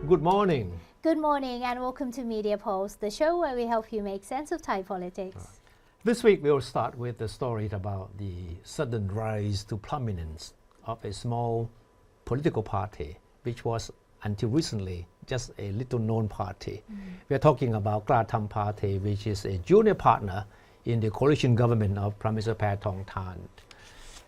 Good morning. Good morning and welcome to Media Pulse, the show where we help you make sense of Thai politics. This week we'll start with the story about the sudden rise to prominence of a small political party, which was until recently just a little known party. We are talking about Kla Tham Party, which is a junior partner in the coalition government of Prime Minister Pheu Thai.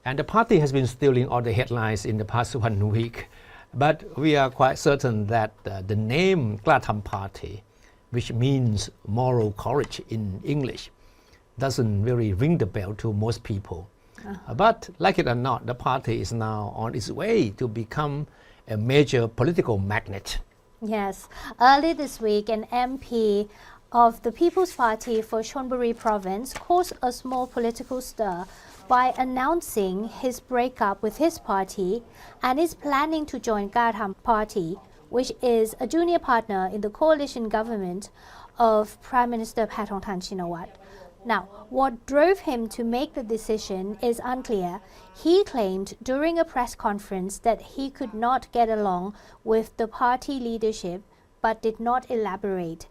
And the party has been stealing all the headlines in the past 1 week. But we are quite certain that the name Kla Tham Party, which means moral courage in English, doesn't really ring the bell to most people. But like it or not, the party is now on its way to become a major political magnet. Yes, early this week, an MP of the People's Party for Chonburi Province caused a small political stir by announcing his breakup with his party and is planning to join Kla Tham Party, which is a junior partner in the coalition government of Prime Minister Thaksin Shinawatra. Now, what drove him to make the decision is unclear. He claimed during a press conference that he could not get along with the party leadership but did not elaborate.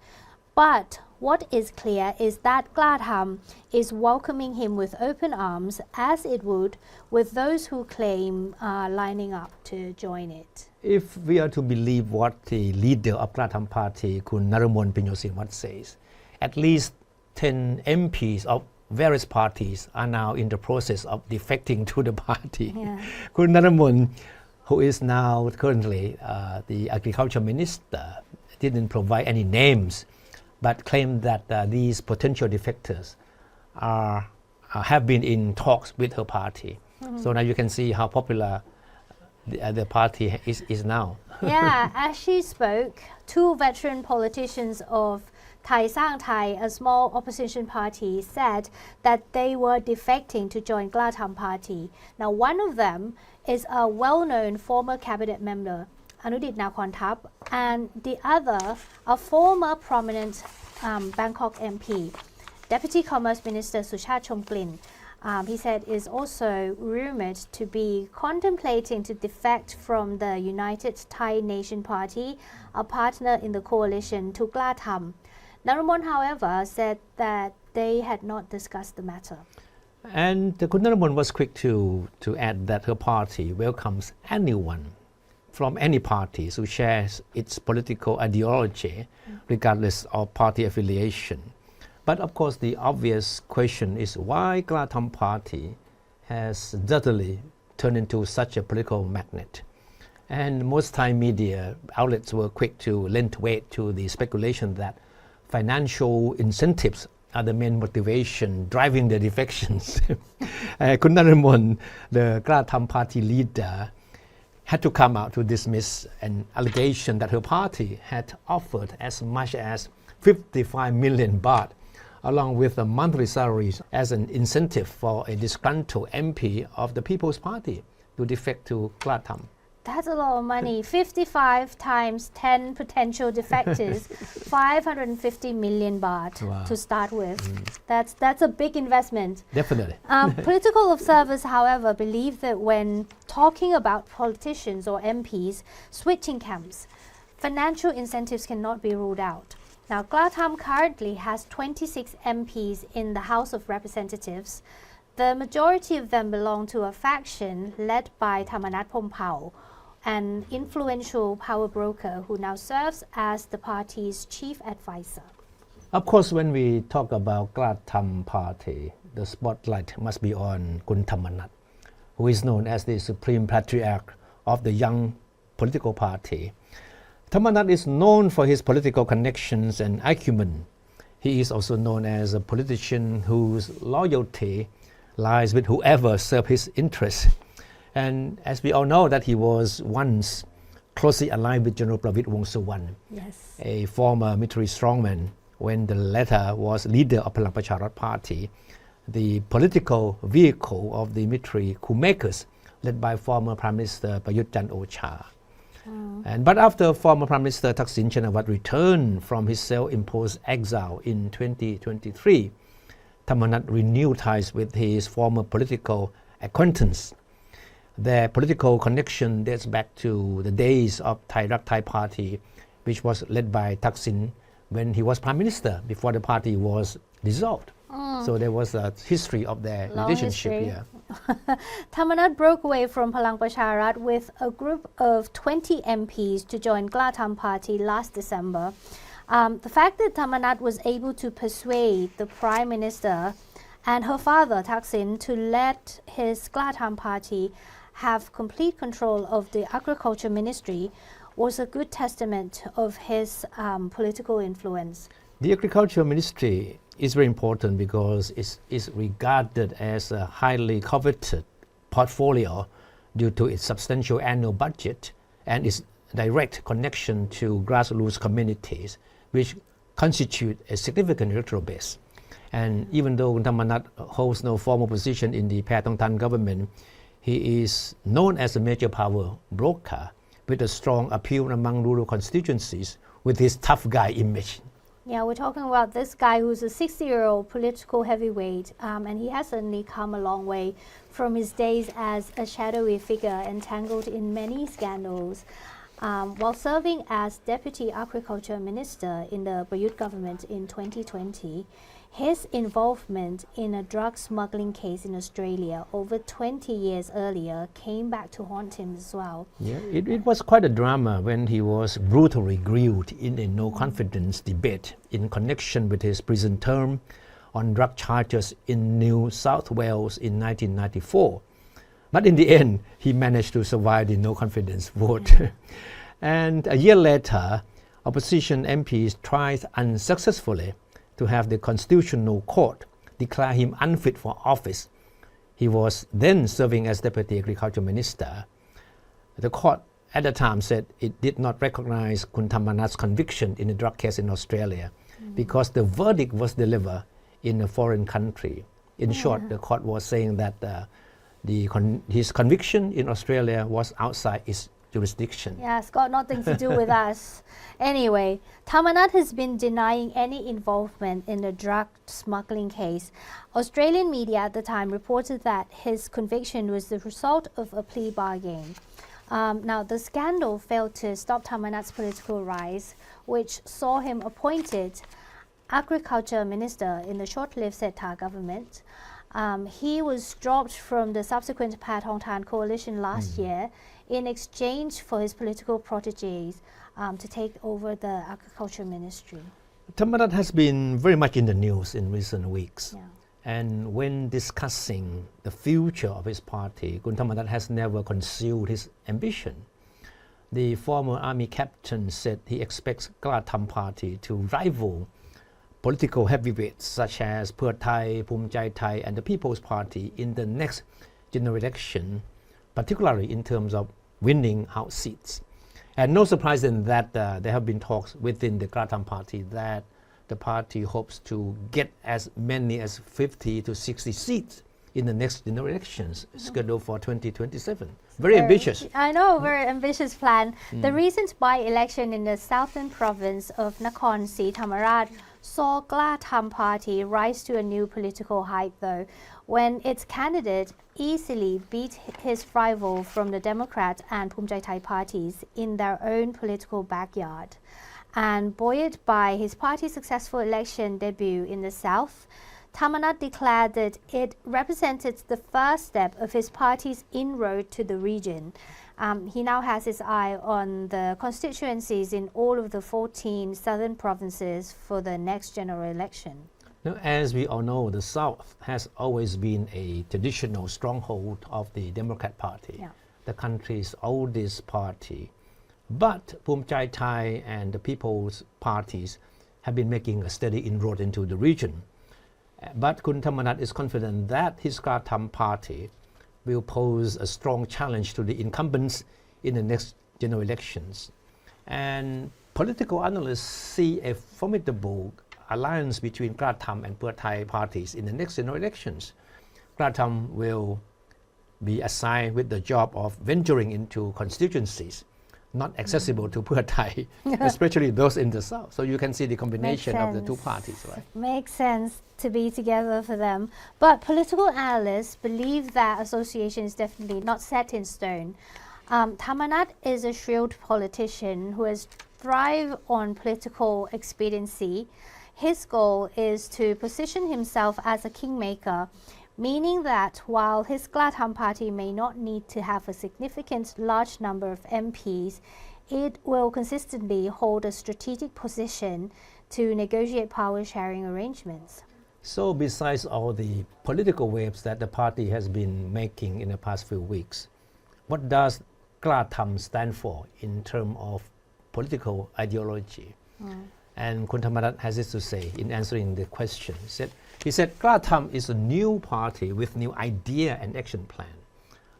But what is clear is that Kla Tham is welcoming him with open arms, as it would with those who claim lining up to join it. If we are to believe what the leader of Kla Tham Party, Kun Naramon Pinyosinwat, says, at least 10 MPs of various parties are now in the process of defecting to the party. Kun Naramon, who is now currently the agriculture minister, didn't provide any names, but claimed that these potential defectors have been in talks with her party. So now you can see how popular the party is now. Yeah, as she spoke, 2 veteran politicians of Thai Sang Thai, a small opposition party, said that they were defecting to join Kla Tham Party. Now, one of them is a well-known former cabinet member, Anudit Nakornthap, and the other, a former prominent Bangkok MP, Deputy Commerce Minister Suchat Chomklin. He said is also rumored to be contemplating to defect from the United Thai Nation Party, a partner in the coalition, to Kla Tham. Naramon, however, said that they had not discussed the matter. And Kun Naramon was quick to add that her party welcomes anyone from any party who shares its political ideology, regardless of party affiliation. But of course, the obvious question is why Kla Tham Party has suddenly turned into such a political magnet. And most Thai media outlets were quick to lend weight to the speculation that financial incentives are the main motivation driving the defections. Kun Naramon, the Kla Tham Party leader, had to come out to dismiss an allegation that her party had offered as much as 55 million baht, along with a monthly salary as an incentive for a disgruntled MP of the People's Party to defect to Kla Tham. That's a lot of money. 55 times 10 potential defectors, 550 million baht to start with. That's a big investment. Definitely. Political observers, however, believe that when talking about politicians or MPs switching camps, financial incentives cannot be ruled out. Now, Kla Tham currently has 26 MPs in the House of Representatives. The majority of them belong to a faction led by Thammanat, an influential power broker who now serves as the party's chief advisor. Of course, when we talk about Kla Tham Party, the spotlight must be on Kun Thammanat, who is known as the supreme patriarch of the young political party. Thammanat is known for his political connections and acumen. He is also known as a politician whose loyalty lies with whoever serves his interests. And as we all know that he was once closely aligned with General Pravit Wongsuwan, a former military strongman, when the latter was leader of Palang Pracharat Party, the political vehicle of the military coup makers led by former Prime Minister Prayut Chan-o-cha. But after former Prime Minister Thaksin Shinawatra returned from his self-imposed exile in 2023, Thammanat renewed ties with his former political acquaintance. Their political connection dates back to the days of Thai Rak Thai Party which was led by Thaksin when he was prime minister before the party was dissolved. So there was a history of their Long relationship history. here. Thammanat broke away from Palang Pracharat with a group of 20 MPs to join Kla Tham Party last December. The fact that Thammanat was able to persuade the Prime Minister and her father, Thaksin, to let his Kla Tham Party have complete control of the Agriculture Ministry was a good testament of his political influence. The Agriculture Ministry is very important because it is regarded as a highly coveted portfolio due to its substantial annual budget and its direct connection to grassroots communities, which constitute a significant electoral base. And even though Thammanat holds no formal position in the Pheu Thai government, he is known as a major power broker with a strong appeal among rural constituencies with his tough guy image. Yeah, we're talking about this guy who's a 60-year-old political heavyweight, and he has certainly come a long way from his days as a shadowy figure entangled in many scandals. While serving as Deputy Agriculture Minister in the Prayut government in 2020, his involvement in a drug smuggling case in Australia over 20 years earlier came back to haunt him as well. Yeah, it was quite a drama when he was brutally grilled in a no-confidence debate in connection with his prison term on drug charges in New South Wales in 1994. But in the end, he managed to survive the no-confidence vote. And a year later, opposition MPs tried unsuccessfully to have the Constitutional Court declare him unfit for office. He was then serving as Deputy Agriculture Minister. The court at the time said it did not recognize Thammanat's conviction in the drug case in Australia because the verdict was delivered in a foreign country. In short, the court was saying that his conviction in Australia was outside its jurisdiction. Yeah, it's got nothing to do with us. Anyway, Thammanat has been denying any involvement in the drug smuggling case. Australian media at the time reported that his conviction was the result of a plea bargain. Now, the scandal failed to stop Thammanat's political rise, which saw him appointed Agriculture Minister in the short-lived Sethar government. He was dropped from the subsequent Pheu Thai coalition last year in exchange for his political proteges to take over the Agriculture Ministry. Thammanat has been very much in the news in recent weeks. Yeah. And when discussing the future of his party, Thammanat has never concealed his ambition. The former army captain said he expects Klatham Party to rival political heavyweights such as Pheu Thai, Bhumjaithai and the People's Party in the next general election, particularly in terms of winning House seats. And no surprise in that there have been talks within the Klatham Party that the party hopes to get as many as 50 to 60 seats in the next general elections scheduled for 2027. Very ambitious. I know, very ambitious plan. The recent by-election in the southern province of Nakhon Si Thammarat saw Kla Tham Party rise to a new political height though, when its candidate easily beat his rival from the Democrat and Bhumjaithai parties in their own political backyard. And buoyed by his party's successful election debut in the south, Thammanat declared that it represented the first step of his party's inroad to the region. He now has his eye on the constituencies in all of the 14 southern provinces for the next general election. Now, as we all know, the South has always been a traditional stronghold of the Democrat Party, the country's oldest party. But Bhumjaithai and the People's Parties have been making a steady inroad into the region. But Thammanat is confident that his Klatham Party will pose a strong challenge to the incumbents in the next general elections. And political analysts see a formidable alliance between Klatham and Pheu Thai parties in the next general elections. Klatham will be assigned with the job of venturing into constituencies not accessible to Pheu Thai, especially those in the south. So you can see the combination of the two parties, right? Makes sense to be together for them. But political analysts believe that association is definitely not set in stone. Thammanat is a shrewd politician who has thrive on political expediency. His goal is to position himself as a kingmaker, meaning that while his Klatham Party may not need to have a significant large number of MPs, it will consistently hold a strategic position to negotiate power sharing arrangements. So besides all the political waves that the party has been making in the past few weeks, what does Kla Tham stand for in terms of political ideology? And Kun Thammanat has this to say in answering the question. He said, Kla Tham is a new party with new idea and action plan.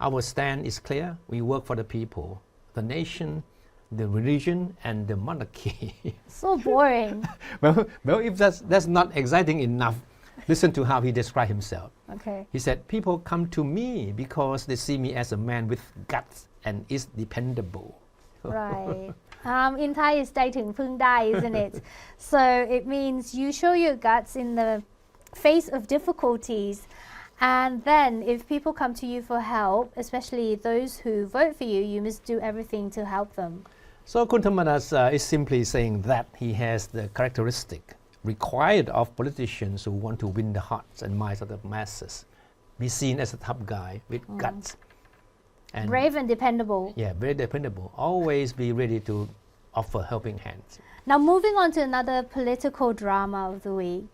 Our stand is clear. We work for the people, the nation, the religion, and the monarchy. So boring. well, if that's not exciting enough, listen to how he described himself. Okay. He said, people come to me because they see me as a man with guts and is dependable. Right. In Thai, it's ใจถึงพึ่งได้ isn't it? So it means you show your guts in the face of difficulties, and then if people come to you for help, especially those who vote for you, you must do everything to help them. So Kun Thammanat is simply saying that he has the characteristic required of politicians who want to win the hearts and minds of the masses. Be seen as a tough guy with guts. And brave and dependable. Yeah, very dependable. Always be ready to offer helping hands. Now moving on to another political drama of the week.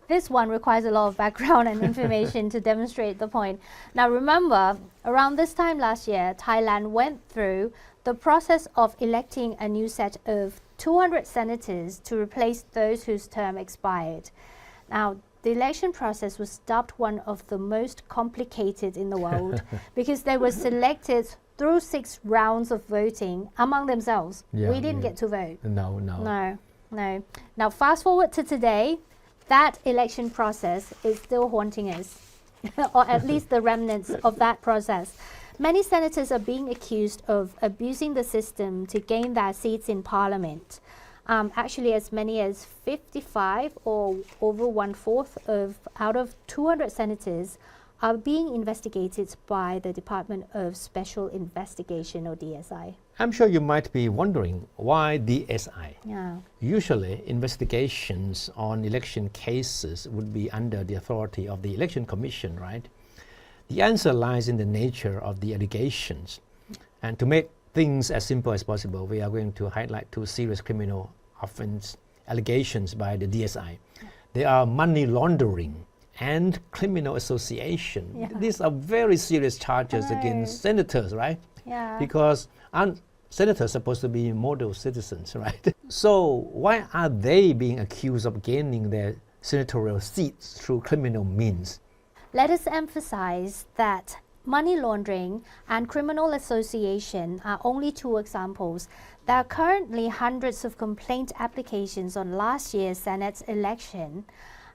This one requires a lot of background and information to demonstrate the point. Now remember, around this time last year, Thailand went through the process of electing a new set of 200 senators to replace those whose term expired. Now, the election process was dubbed one of the most complicated in the world because they were selected through 6 rounds of voting among themselves. We didn't get to vote. No. Now, fast forward to today, that election process is still haunting us, or at least the remnants of that process. Many senators are being accused of abusing the system to gain their seats in parliament. Actually, as many as 55 or over 1/4 out of 200 senators are being investigated by the Department of Special Investigation, or DSI. I'm sure you might be wondering why DSI. Yeah. Usually, investigations on election cases would be under the authority of the Election Commission, right? The answer lies in the nature of the allegations. And to make things as simple as possible, we are going to highlight 2 serious criminal offense allegations by the DSI. They are money laundering and criminal association. These are very serious charges against senators, right? Yeah. Because aren't senators supposed to be model citizens, right? So why are they being accused of gaining their senatorial seats through criminal means? Let us emphasize that money laundering and criminal association are only 2 examples. There are currently hundreds of complaint applications on last year's Senate election.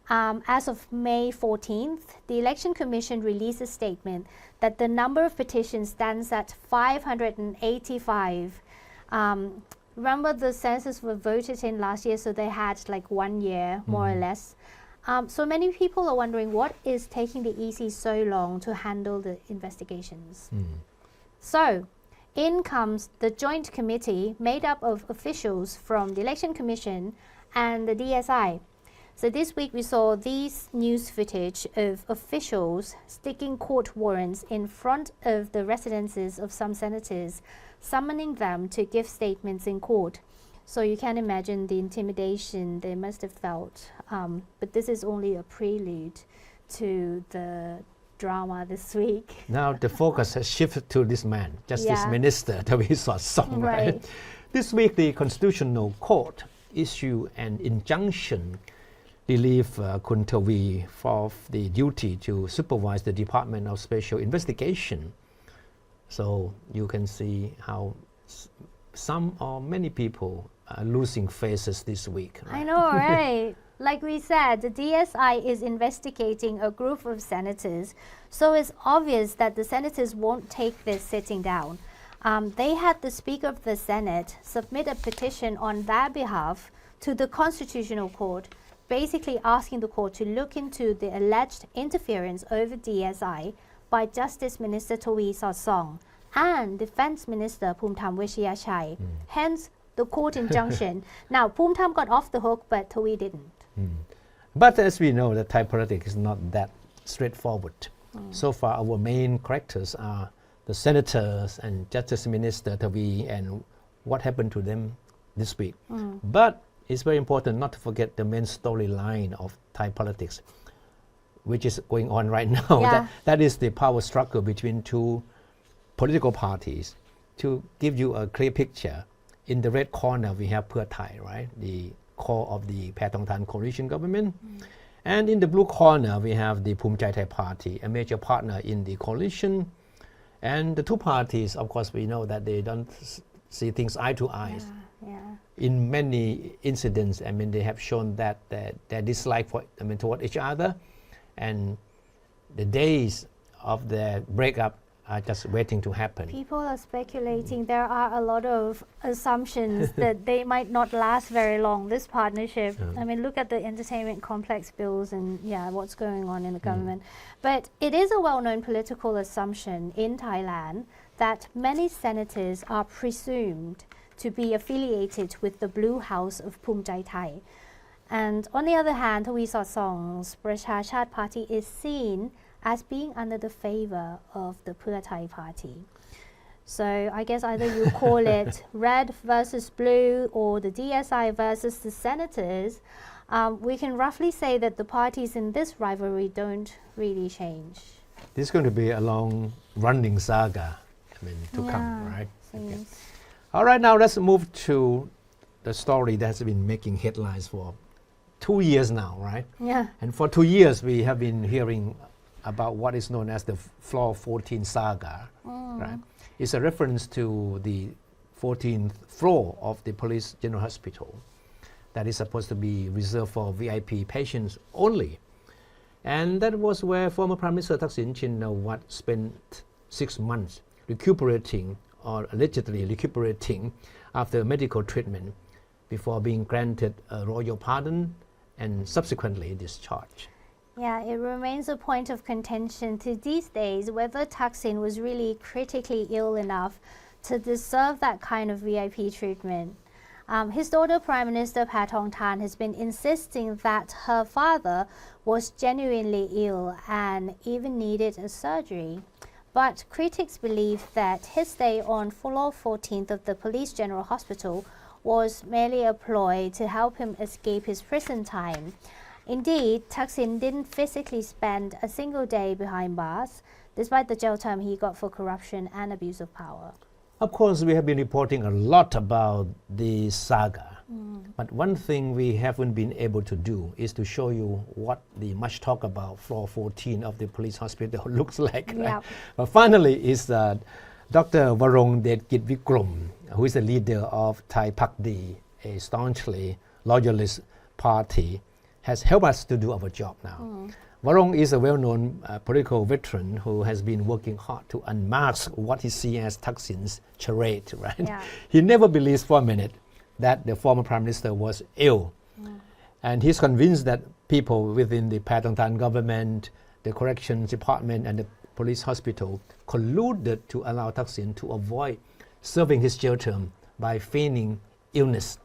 As of May 14th, the Election Commission released a statement that the number of petitions stands at 585. Remember, the census were voted in last year, so they had like 1 year, more or less. So many people are wondering what is taking the EC so long to handle the investigations. So in comes the joint committee made up of officials from the Election Commission and the DSI. So this week we saw these news footage of officials sticking court warrants in front of the residences of some senators, summoning them to give statements in court. So you can imagine the intimidation they must have felt. But this is only a prelude to the drama this week. Now the focus has shifted to this man, Justice Minister Thaksin Shinawatra. Right? This week the Constitutional Court issued an injunction relieve Kun Thavi of the duty to supervise the Department of Special Investigation. So you can see how some or many people are losing faces this week. Right? I know, right? Like we said, the DSI is investigating a group of senators, so it's obvious that the senators won't take this sitting down. They had the Speaker of the Senate submit a petition on their behalf to the Constitutional Court, basically asking the court to look into the alleged interference over DSI by Justice Minister Thaksin Shinawatra and Defense Minister Pheu Thai. Hence, the court injunction. Now, Bhumtham got off the hook, but Thawi didn't. But as we know, the Thai politics is not that straightforward. So far, our main characters are the senators and Justice Minister Thawi and what happened to them this week. But it's very important not to forget the main storyline of Thai politics, which is going on right now. Yeah. That is the power struggle between two political parties. To give you a clear picture, in the red corner we have Pheu Thai, right? The core of the Paetongtarn coalition government. And in the blue corner we have the Bhumjaithai party, a major partner in the coalition. And the two parties, of course, we know that they don't see things eye to eye. Yeah. In many incidents, I mean, they have shown that their dislike toward each other, and the days of their breakup are just waiting to happen. People are speculating. There are a lot of assumptions that they might not last very long, this partnership. I mean, look at the entertainment complex bills and what's going on in the government. But it is a well-known political assumption in Thailand that many senators are presumed to be affiliated with the Blue House of Bhumjaithai. And on the other hand, Thawi Sotong's Pracha Chat Party is seen as being under the favor of the Pheu Thai party. So I guess either you call it red versus blue or the DSI versus the senators. We can roughly say that the parties in this rivalry don't really change. This is going to be a long running saga, to come, right? Okay. All right, now let's move to the story that has been making headlines for 2 years now, right? Yeah. And for 2 years we have been hearing about what is known as the Floor 14 saga, right? It's a reference to the 14th floor of the Police General Hospital that is supposed to be reserved for VIP patients only. And that was where former Prime Minister Thaksin Shinawatra spent 6 months recuperating or allegedly recuperating after medical treatment before being granted a royal pardon and subsequently discharged. Yeah, it remains a point of contention to these days whether Thaksin was really critically ill enough to deserve that kind of VIP treatment. His daughter, Prime Minister Paetongtarn, has been insisting that her father was genuinely ill and even needed a surgery. But critics believe that his stay on floor 14th of the Police General Hospital was merely a ploy to help him escape his prison time. Indeed, Thaksin didn't physically spend a single day behind bars, despite the jail term he got for corruption and abuse of power. Of course, we have been reporting a lot about the saga. But one thing we haven't been able to do is to show you what the much talk about floor 14 of the police hospital looks like. Right? Yep. But finally, is Dr. Warong Dedkitvikrom, who is the leader of Thai Party, a staunchly loyalist party, has helped us to do our job now. Warong is a well-known political veteran who has been working hard to unmask what he sees as Thaksin's charade, right? Yeah. He never believes for a minute that the former Prime Minister was ill. And he's convinced that people within the Paetongtarn government, the corrections department and the police hospital colluded to allow Thaksin to avoid serving his jail term by feigning illness.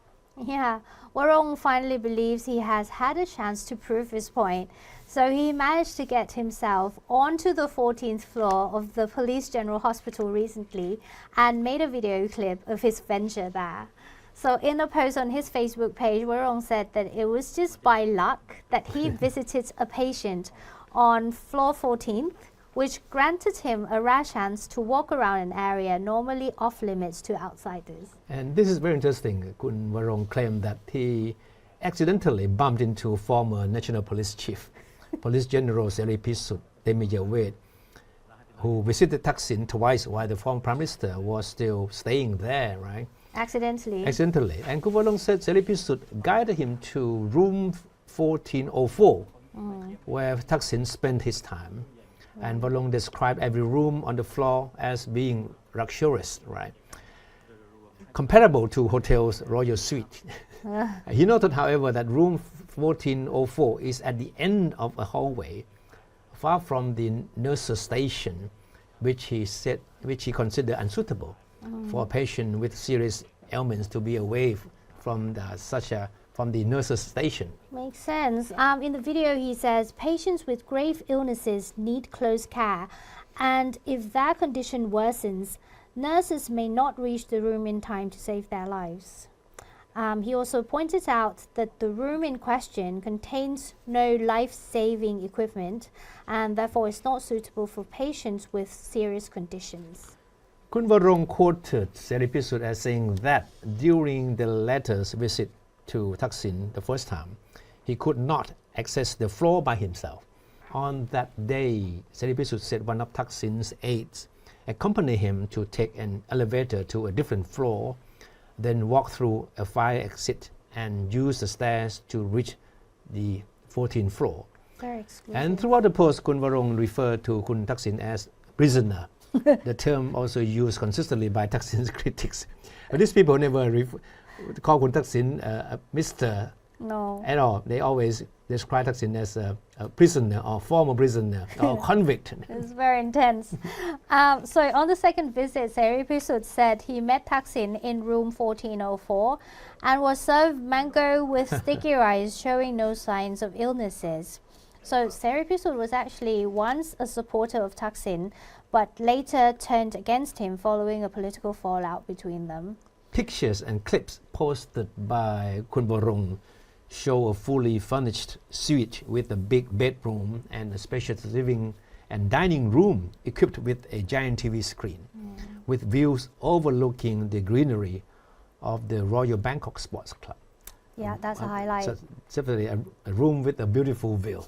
Yeah, Warong finally believes he has had a chance to prove his point. So he managed to get himself onto the 14th floor of the Police General Hospital recently and made a video clip of his venture there. So in a post on his Facebook page, Warong said that it was just by luck that he visited a patient on floor 14th, which granted him a rare chance to walk around an area normally off limits to outsiders. And this is very interesting. Kun Warong claimed that he accidentally bumped into former National Police Chief, Police General Seripisut Themijawet, who visited Thaksin twice while the former Prime Minister was still staying there, right? Accidentally. And Kun Warong said Seripisut guided him to room 1404, where Thaksin spent his time. And Warong described every room on the floor as being luxurious, right? Comparable to hotel's royal suite. He noted, however, that room 1404 is at the end of a hallway, far from the nurse's station, which he considered unsuitable for a patient with serious ailments to be away from the nurse's station. Makes sense. In the video, he says patients with grave illnesses need close care, and if their condition worsens, nurses may not reach the room in time to save their lives. He also pointed out that the room in question contains no life-saving equipment and therefore is not suitable for patients with serious conditions. Kun Warong quoted Saripisut as saying that during the latter's visit to Thaksin the first time, he could not access the floor by himself. On that day, Saripisut said one of Thaksin's aides accompanied him to take an elevator to a different floor, then walk through a fire exit and use the stairs to reach the 14th floor. Very exclusive. And throughout the post, Kun Warong referred to Kun Thaksin as prisoner. The term also used consistently by Thaksin's critics. But these people never call Kun Thaksin Mr. No. at all. They always describe Thaksin as a prisoner or former prisoner or convict. It's very intense. So on the second visit, Saripisut said he met Thaksin in room 1404 and was served mango with sticky rice showing no signs of illnesses. So Saripisut was actually once a supporter of Thaksin, but later turned against him following a political fallout between them. Pictures and clips posted by Kun Warong show a fully furnished suite with a big bedroom and a spacious living and dining room equipped with a giant TV screen with views overlooking the greenery of the Royal Bangkok Sports Club. Yeah, that's a highlight. So definitely a room with a beautiful view.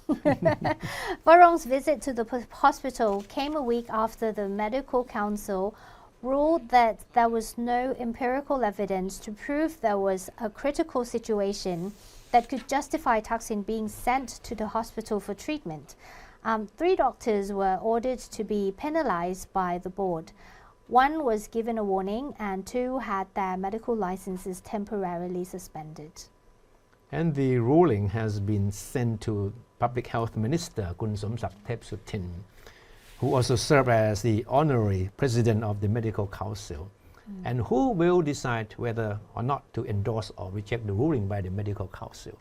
Warong's visit to the hospital came a week after the medical council ruled that there was no empirical evidence to prove there was a critical situation that could justify Thaksin being sent to the hospital for treatment. 3 doctors were ordered to be penalized by the board. 1 was given a warning and 2 had their medical licenses temporarily suspended. And the ruling has been sent to Public Health Minister Kun Somsak Thepsutin, who also served as the honorary president of the Medical Council, and who will decide whether or not to endorse or reject the ruling by the Medical Council.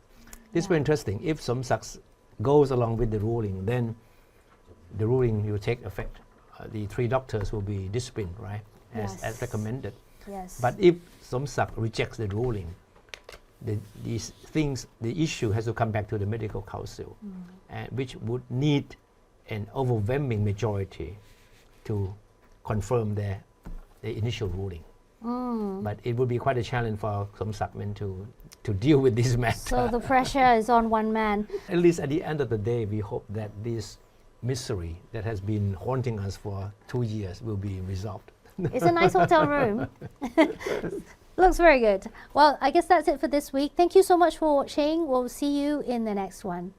This is very interesting. If Somsak goes along with the ruling, then the ruling will take effect. The 3 doctors will be disciplined, right, as recommended. Yes. But if Somsak rejects the ruling, the issue has to come back to the Medical Council, which would need an overwhelming majority to confirm the initial ruling. But it would be quite a challenge for Somsak to deal with this matter. So the pressure is on one man. At least at the end of the day, we hope that this misery that has been haunting us for 2 years will be resolved. It's a nice hotel room. Looks very good. Well, I guess that's it for this week. Thank you so much for watching. We'll see you in the next one.